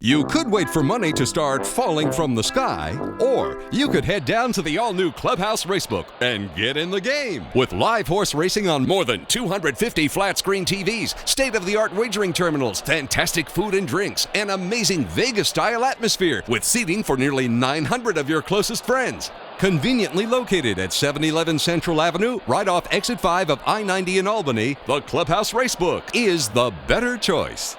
You could wait for money to start falling from the sky, or you could head down to the all-new Clubhouse Racebook and get in the game. With live horse racing on more than 250 flat-screen TVs, state-of-the-art wagering terminals, fantastic food and drinks, and amazing Vegas-style atmosphere with seating for nearly 900 of your closest friends. Conveniently located at 711 Central Avenue, right off Exit 5 of I-90 in Albany, the Clubhouse Racebook is the better choice.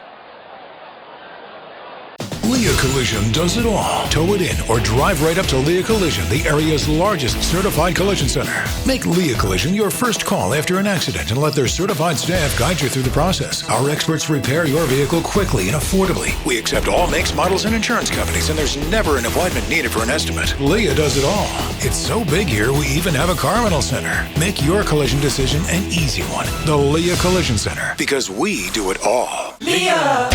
Leah Collision does it all. Tow it in or drive right up to Leah Collision, the area's largest certified collision center. Make Leah Collision your first call after an accident and let their certified staff guide you through the process. Our experts repair your vehicle quickly and affordably. We accept all makes, models, and insurance companies, and there's never an appointment needed for an estimate. Leah does it all. It's so big here, we even have a car rental center. Make your collision decision an easy one. The Leah Collision Center, because we do it all. Leah!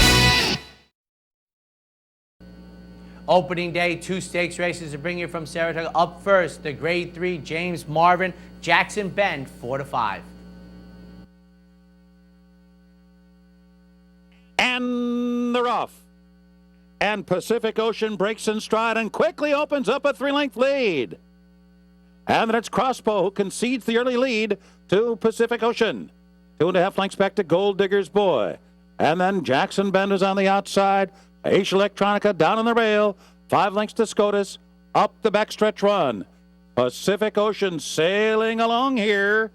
Opening day, 2 stakes races to bring you from Saratoga. Up first, the Grade 3 James Marvin, Jackson Bend, 4-5. And they're off. And Pacific Ocean breaks in stride and quickly opens up a 3-length lead. And then it's Crossbow who concedes the early lead to Pacific Ocean. 2.5 lengths back to Gold Digger's Boy. And then Jackson Bend is on the outside. Ace Electronica down on the rail. 5 lengths to Scotus. Up the backstretch run. Pacific Ocean sailing along here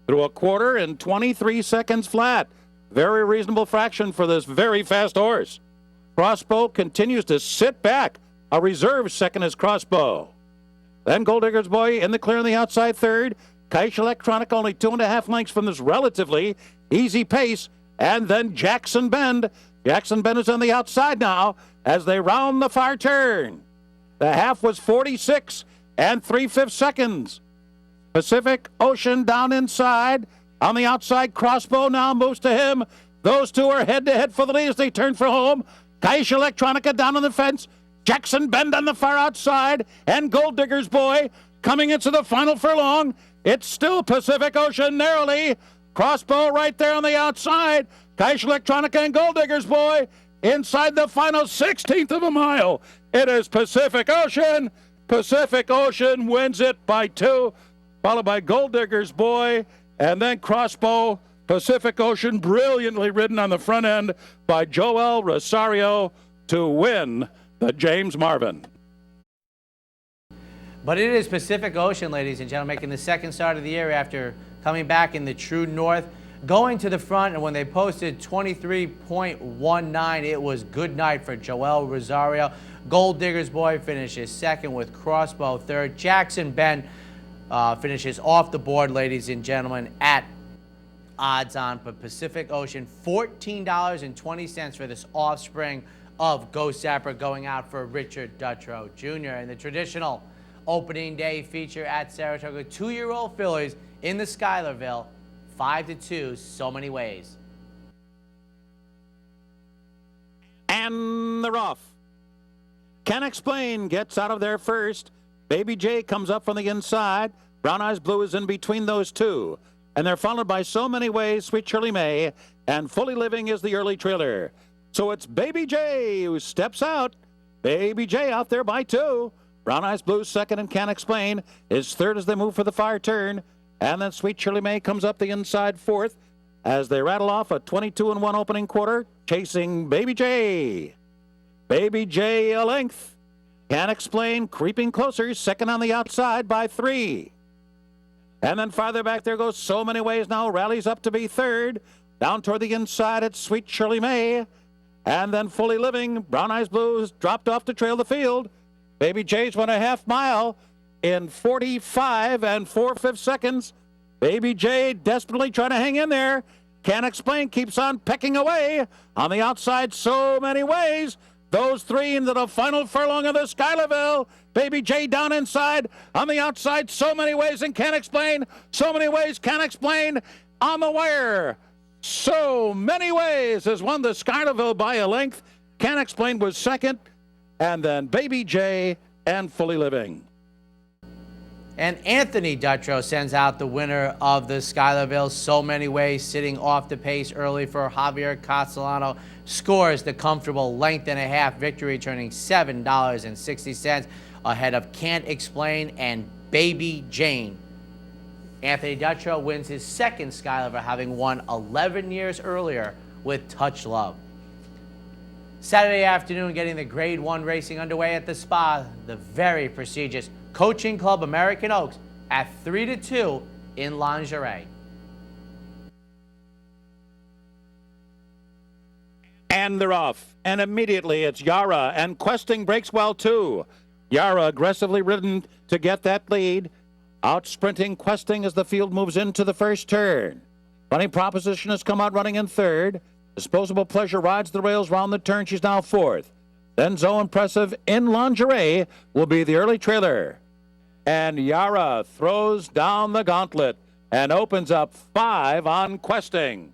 through a quarter in 23 seconds flat. Very reasonable fraction for this very fast horse. Crossbow continues to sit back. A reserve second is Crossbow. Then Gold Digger's Boy in the clear on the outside third. Kaish Electronica only 2.5 lengths from this relatively easy pace. And then Jackson Bend. Jackson Bend is on the outside now as they round the far turn. The half was 46 and 3/5 seconds. Pacific Ocean down inside. On the outside, Crossbow now moves to him. Those two are head-to-head for the lead as they turn for home. Kaish Electronica down on the fence. Jackson Bend on the far outside. And Gold Digger's Boy coming into the final furlong. It's still Pacific Ocean narrowly. Crossbow right there on the outside. Kaish Electronica and Gold Digger's Boy inside the final 16th of a mile. It is Pacific Ocean. Pacific Ocean wins it by 2, followed by Gold Digger's Boy, and then Crossbow. Pacific Ocean brilliantly ridden on the front end by Joel Rosario to win the James Marvin. But it is Pacific Ocean, ladies and gentlemen, making the second start of the year after coming back in the true north. Going to the front, and when they posted 23.19, it was good night for Joel Rosario. Gold Digger's Boy finishes second with Crossbow third. Jackson Bend finishes off the board, ladies and gentlemen, at odds on. But Pacific Ocean, $14.20 for this offspring of Ghost Zapper going out for Richard Dutrow Jr. in the traditional opening day feature at Saratoga. 2-year-old fillies in the Schuylerville. 5-2, so many ways. And they're off. Can Explain gets out of there first. Baby J comes up from the inside. Brown Eyes Blue is in between those two. And they're followed by So Many Ways, Sweet Shirley May, and Fully Living is the early trailer. So it's Baby J who steps out. Baby J out there by 2. Brown Eyes Blue second and Can Explain is third as they move for the far turn. And then Sweet Shirley May comes up the inside fourth as they rattle off a 22-1 opening quarter, chasing Baby J. Baby J a length. Can Explain creeping closer, second on the outside by 3. And then farther back there goes So Many Ways now, rallies up to be third. Down toward the inside, it's Sweet Shirley May. And then Fully Living, Brown Eyes Blues dropped off to trail the field. Baby J's won a half mile in 45 and 4/5 seconds. Baby J desperately trying to hang in there. Can Explain keeps on pecking away. On the outside, So Many Ways. Those three into the final furlong of the Schuylerville. Baby J down inside. On the outside, So Many Ways and Can Explain. So Many Ways, Can Explain on the wire. So Many Ways has won the Schuylerville by a length. Can Explain was second. And then Baby J and Fully Living. And Anthony Dutrow sends out the winner of the Schuylerville. So Many Ways, sitting off the pace early for Javier Castellano, scores the comfortable length and a half victory, turning $7.60 ahead of Can't Explain and Baby Jane. Anthony Dutrow wins his second Schuylerville, having won 11 years earlier with Touch Love. Saturday afternoon, getting the Grade 1 racing underway at the Spa, the very prestigious Coaching Club American Oaks at 3-2 in lingerie. And they're off. And immediately it's Yara, and Questing breaks well too. Yara aggressively ridden to get that lead. Out sprinting Questing as the field moves into the first turn. Funny Proposition has come out running in third. Disposable Pleasure rides the rails round the turn. She's now fourth. Then So Impressive in Lingerie will be the early trailer. And Yara throws down the gauntlet and opens up 5 on Questing.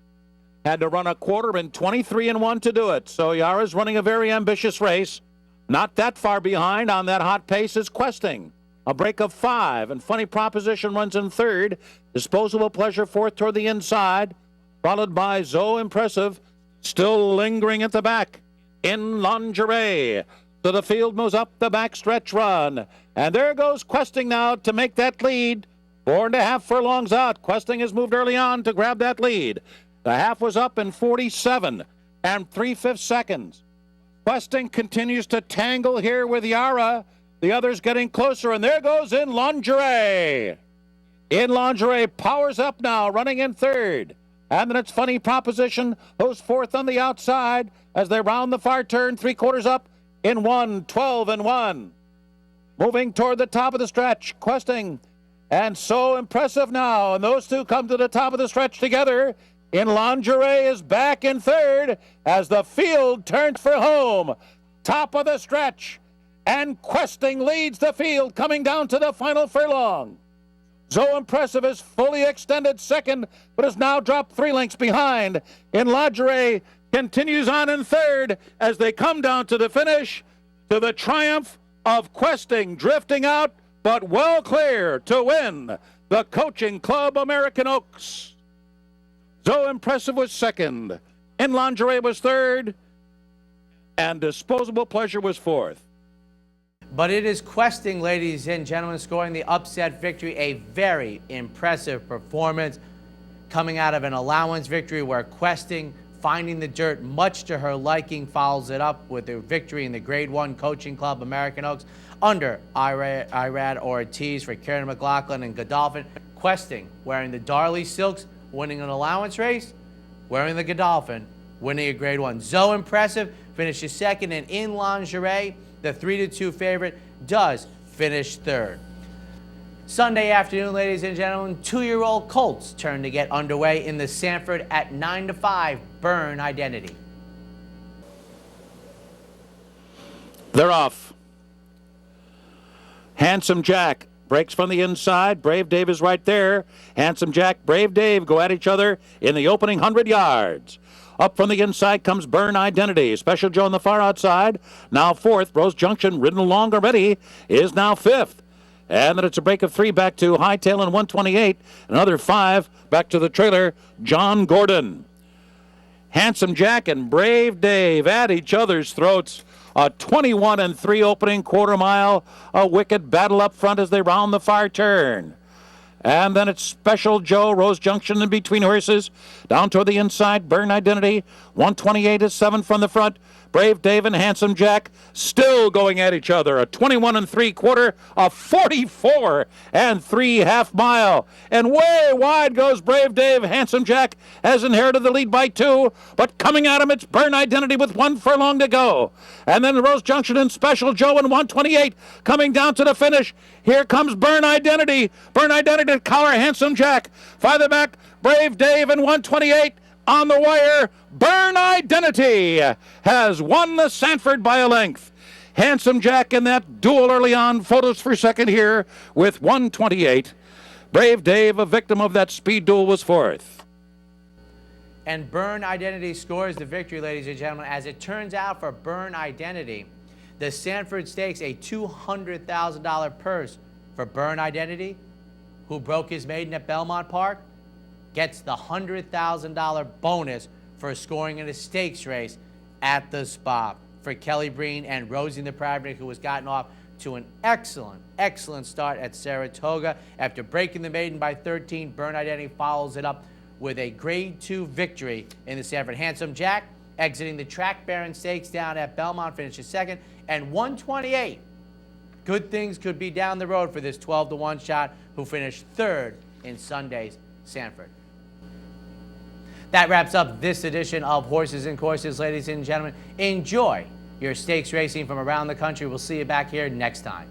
Had to run a quarter in 23-1 to do it. So Yara's running a very ambitious race. Not that far behind on that hot pace is Questing. A break of 5, and Funny Proposition runs in third. Disposable Pleasure fourth toward the inside, followed by So Impressive, still lingering at the back. In Lingerie. So the field moves up the backstretch run. And there goes Questing now to make that lead. 4.5 furlongs out. Questing has moved early on to grab that lead. The half was up in 47 and 3/5 seconds. Questing continues to tangle here with Yara. The others getting closer, and there goes In Lingerie. In Lingerie powers up now, running in third. And then it's Funny Proposition, who's fourth on the outside as they round the far turn, 3/4 up in 1:12-1. Moving toward the top of the stretch, Questing and So Impressive now, and those two come to the top of the stretch together. In Lingerie is back in third as the field turns for home. Top of the stretch, and Questing leads the field coming down to the final furlong. So Impressive is fully extended second, but has now dropped 3 lengths behind. In Lingerie continues on in third as they come down to the finish, to the triumph of Questing, drifting out, but well clear to win the Coaching Club American Oaks. So Impressive was second, In Lingerie was third, and Disposable Pleasure was fourth. But it is Questing, ladies and gentlemen, scoring the upset victory. A very impressive performance coming out of an allowance victory where Questing, finding the dirt much to her liking, follows it up with a victory in the Grade 1 Coaching Club American Oaks under Irad Ortiz for Karen McLaughlin and Godolphin. Questing, wearing the Darley Silks, winning an allowance race, wearing the Godolphin, winning a Grade 1. So Impressive finishes second, and In Lingerie, the 3-2 favorite, does finish third. Sunday afternoon, ladies and gentlemen, 2-year-old colts turn to get underway in the Sanford at 9-5 Burn Identity. They're off. Handsome Jack breaks from the inside. Brave Dave is right there. Handsome Jack, Brave Dave go at each other in the opening 100 yards. Up from the inside comes Burn Identity. Special Joe on the far outside. Now fourth. Rose Junction, ridden along already, is now fifth. And then it's a break of 3 back to Hightail in 128. Another 5 back to the trailer, John Gordon. Handsome Jack and Brave Dave at each other's throats. A 21-3 opening quarter mile. A wicked battle up front as they round the far turn. And then it's Special Joe, Rose Junction in between horses. Down toward the inside, Burn Identity. 128 is 7 from the front. Brave Dave and Handsome Jack still going at each other. A 21-3/4, a 44-3/2 mile. And way wide goes Brave Dave. Handsome Jack has inherited the lead by 2, but coming at him, it's Burn Identity with 1 furlong to go. And then Rose Junction and Special Joe in 128 coming down to the finish. Here comes Burn Identity. Burn Identity to collar Handsome Jack. Farther back, Brave Dave in 128. On the wire, Burn Identity has won the Sanford by a length. Handsome Jack in that duel early on, photos for second here with 128. Brave Dave, a victim of that speed duel, was fourth. And Burn Identity scores the victory, ladies and gentlemen. As it turns out for Burn Identity, the Sanford Stakes, a $200,000 purse for Burn Identity, who broke his maiden at Belmont Park, gets the $100,000 bonus for scoring in a stakes race at the Spa. For Kelly Breen and Rosie Napravnik, who has gotten off to an excellent start at Saratoga. After breaking the maiden by 13, Burn Identity follows it up with a Grade 2 victory in the Sanford. Handsome Jack, exiting the Track Baron Stakes down at Belmont, finishes second, and 128. Good things could be down the road for this 12-1 shot, who finished third in Sunday's Sanford. That wraps up this edition of Horses and Courses, ladies and gentlemen. Enjoy your stakes racing from around the country. We'll see you back here next time.